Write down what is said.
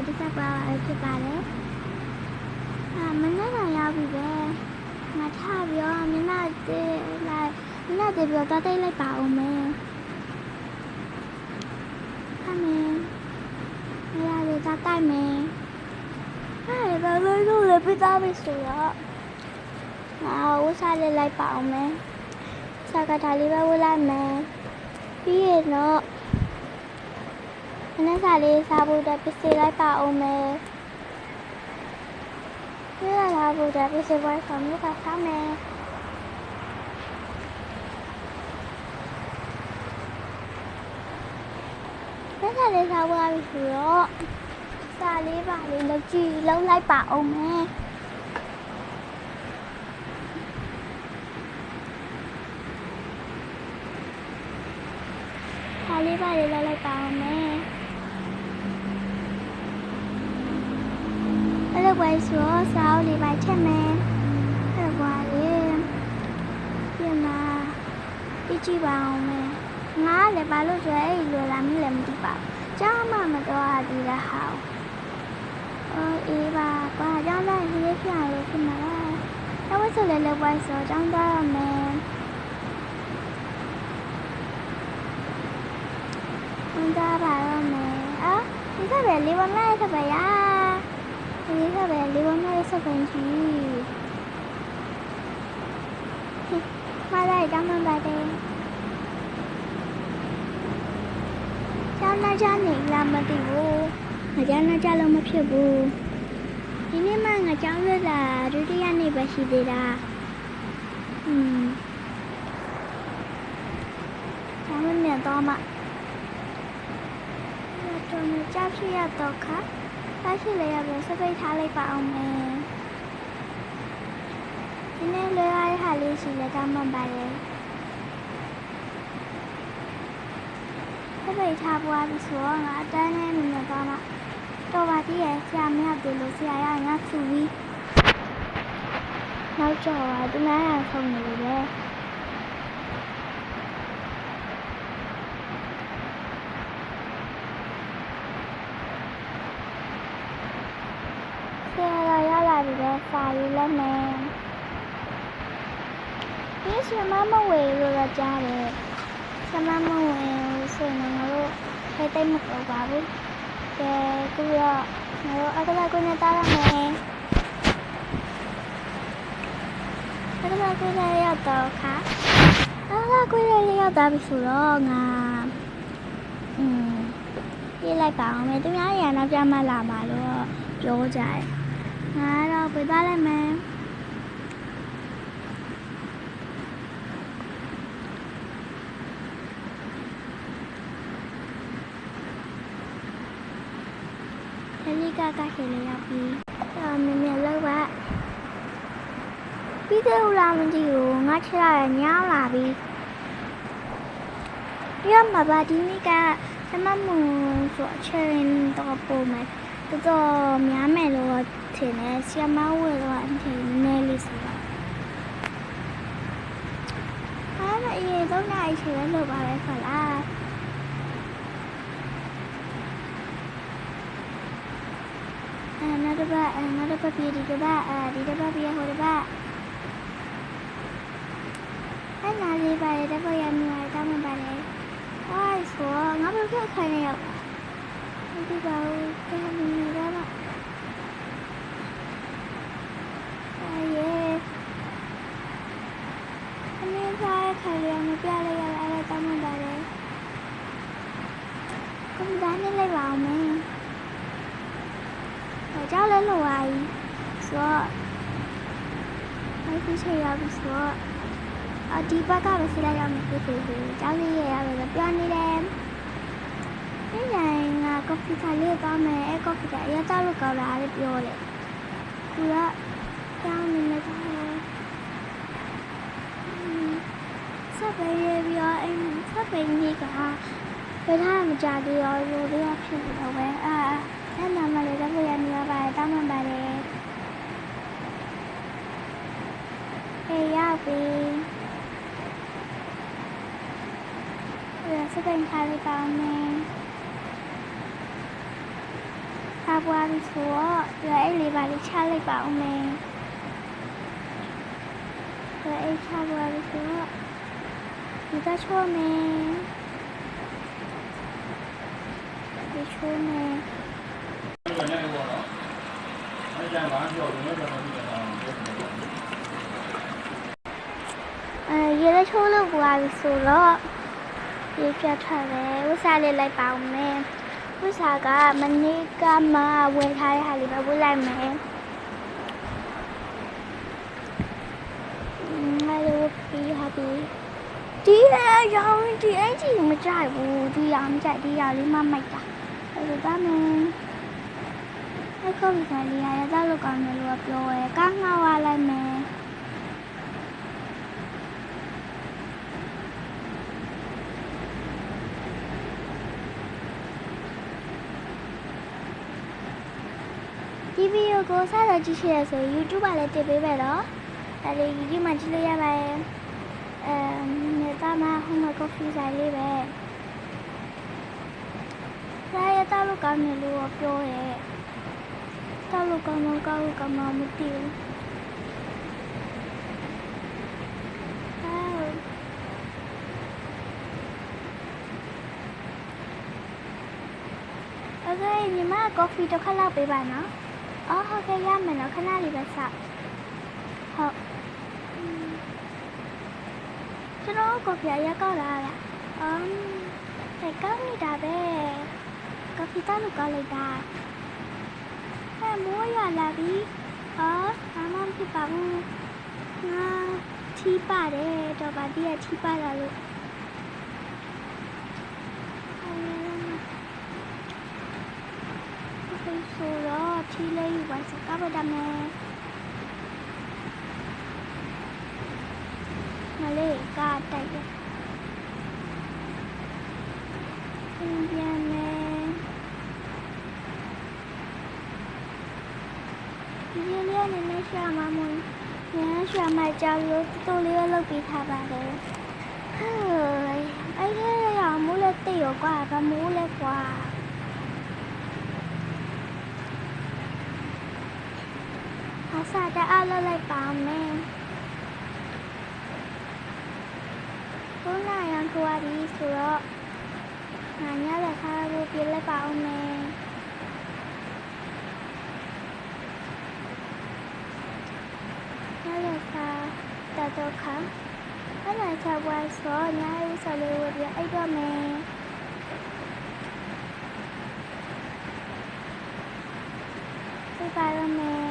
တစ်ဆက်ပါဖြစ်ပါတယ်မနေ့ကရောက်ပြီပဲငါထားပြီးတော့မျက်နှာသေးလိုက်မျက်နှာသေးပြီးတော့တိတ်လိုက်ပါအောင်မယ်ဟာမင်းရရတာတိုက်မယ်ဟာဘာလို့လဲပြတာပဲဆိုတော့ငါဝစားလေးလိုက်ပါအောင်မယ်စကားထားလေးပဲဝလိုက်မယ်ပြီးရင်တော့မနေ့ကလေးစားဖို့တက်ပစ္စည်းလိုက်ပါအောင်မယ်ပြရလာဖို့တက်ပစ္စည်းဝိုင်းဆောင်လို့စားမယ်မနေ့ကလေးစားဖို့ပြီဆိုတော့စားလေးပါလေးလောက်ကြည့်လုံးလိုက်ပါအောင်မယ်စားလေးပါလေးလောက်လိုက်ပါအောင်မယ်အဲ့လိုပဲဆိုစားအောင်လေးပါချက်မယ်အဲ့လိုပါလေပြန်လာကြည့်ပါအောင်မယ်ငါလည်းဘာလို့ဆိုရဲအဲ့လိုလာမလဲမသိပါဘူးကျောင်းမှမတော်ဒီလားဟောအေးပါကွာကျောင်းသားရေးပြရလို့ဖြစ်မှာလားတော့ဝတ်ဆိုလည်းလောက်ပါဆိုကျောင်းသားရမယ်ကျောင်းသားပါရမယ်ဒီကပဲလေးဝမ်းလိုက်ဆက်ပါရဒီကပဲလေးဝမ်းလိုက်ဆက်ပင်ကြီးမလိုက်ကျောင်းမှပါတယ်ကျောင်းသားချနေလာမသိဘူးငါကျောင်းသားချလို့မဖြစ်ဘူးဒီနေ့မှငါကျောင်းရတာဒုတိယနေ့ပဲရှိသေးတာကျောင်းမမြင်တော့မှကျွန်တော်ကြောက်ရှိရတော့ခါတိုက်ရှိလေရပဲစပိတ်ထားလိုက်ပါအောင်မယ်ဒီနေ့လွယ်ရတဲ့ဟာလေးရှိလဲတောင်းမှပါတယ်စပိတ်ထားပွားပြီးဆိုတော့ငါအတန်းနဲ့မြင်တော့မှတော်ပါသေးရဲ့ဆရာမရတယ်လို့ဆရာရငါဆူပြီးနောက်ကျော်ပါသူများရဆုံးနေပြီလေဆရာရလာပြီလေစာရေးလက်မယ်ဒီဆရာမဝေလို့တော့ကြားတယ်ဆရာမဝေဆိုရင်ငါတို့ထဲတိတ်မကောပါဘူးကဲကူရောငါတို့အကလာကိုနေတာရမယ်အကလာကိုရရတော့ခါအကလာကိုရရတော့ပြီဆိုတော့ငါပြေးလိုက်ပါအောင်မယ်သူများရနောက်ကြမှလာမှာလို့ပြောကြတယ်ငါတော့ပြေးသွားလိုက်မယ်ကခေလေးရောက်ပြီးမြင်မြင်လောက်ပါပြီးသေးလားမသိဘူးငါချရညောင်းလာပြီးရမပါဒီနေ့ကသမမုံဆိုအချင်းတော့ပုံမယ်တော်များမယ်လို့ထင်တယ်ဆီယမဝဲတော့အထင်နဲလေးဆိုတော့အားမအေးတော့နိုင်ချင်လို့ပါပဲခလားနောက်တစ်ပတ်ပြေးဒီတစ်ပတ်ဒီတစ်ပတ်ပြေးဟိုတစ်ပတ်အဲ့နာလေးပါလေတစ်ပတ်ရနေရတာမှပါတယ်ဟိုးဆိုငါဘယ်လိုခိုင်းနေရဒီပါဦးကဲနေရတာအနေစားခိုင်းရမပြလိုက်ရအဲ့ဒါမှပါတယ်ကွန်ပျူတာနဲ့လိုက်ပါအောင်မင်းကျောင်းလည်းလိုပါပြီဆိုတော့အဲ့ဒီချိန်ရောက်ပြီဆိုတော့ဒီဘက်ကပဲဆက်လိုက်ရမယ်ဖြစ်ဖြစ်ကျောင်းလေးရရတယ်ပြောနေတယ်ဒီနိုင်ငါကွန်ပျူတာလေးသွားမယ်အဲ့ကွန်ပျူတာရတာလို့ကောင်းလာတယ်ပြောတယ်သူကကျောင်းနေနေတော့စပယ်ရပြီးတော့အဲ့စပယ်ကြီးကဘယ်ထားမှမကြသေးရောလိုလေးဖြစ်နေတော့ပဲအဲ့နာမလေးတော့ရနေရပါတယ်တောင်းမှပါတယ်အေးရောက်ပြီစပင်ထားလိုက်ပါမယ် ပွားပြီဆိုတော့ရွယ်အိတ်လေးပါလေးချလိုက်ပါဦးမယ်ရွယ်အိတ်ချပွားပြီဆိုတော့ဒီကချိုးမယ်ဒီချိုးမယ်ရေလည်းချိုးလို့ပွားပြီဆိုတော့ရေပြတ်ထွက်တယ်ဝတ်စားလေးလိုက်ပါဦးမယ်ဝတ်စားကမနေ့ကမှဝယ်ထားတဲ့ဟာလေးပဲဝတ်လိုက်မယ်ငါတို့ပြီးဟာပြီးဒီရောင်ဒီအကြီးမကြိုက်ဘူးဒီရောင်မကြိုက်ဒီရောင်လေးမှမိုက်တာအဲ့ဒါကမင်းအခုဒီကလေးရရတော့ကောင်းတယ်လို့ပြောရဲကငှားသွားလိုက်မယ်ဒီဗီဒီယိုကိုစတော့ကြည့်ရဆို YouTube မှာလည်းတင်ပေးမယ်နော်ဒါလေး YouTube မှာကြည့်လို့ရပါတယ်မြေသားမှာဟိုမှာ coffee ဆိုင်လေးပဲဒါရတော့လို့ကောင်းတယ်လို့ပြောရဲတော့လို့ကောင်းမကောင်းလို့ကောင်းမမသိဘူးโอเคညီမ coffee တစ်ခါလောက်ပေးပါနော်အော်ဟုတ်ကဲ့ရမယ်နော်ခဏလေးပဲစောင့်ဟုတ်ကျွန်တော် coffee ရကောက်လာလားแต่ကောက်နေတာပဲ coffee တောက်လို့ကောက်လိုက်တာမိုးရလာပြီဘာမှမဖြစ်ပါဘူးငါထီးပါတယ်တော့ဗာဒီကထီးပါလာလို့ဆိုတော့ထီးလေးယူပါစကားပါဒမယ်မလေးကတိုက်တယ်ပြန်မယ်ဒီလေးနဲ့နဲ့ရှာမမွန်းညရှာမကြောက်လို့တိုးလေးလောက်ပြီးထားပါတယ်ဟဲ့အဲ့ဒါရမိုးလက်တိတ်ရောကွာဗမိုးလက်ကွာအစားတအားလိုက်ပါမယ်ခုနရန်ထွားပြီးဆိုတော့ငါညလည်းခါလို့ပြလိုက်ပါအောင်မယ်တော့ခါအဲ့ဒါချပွားဆိုညာရေးဆိုလို့ရအဲ့တော့မယ်ပြပါရမယ်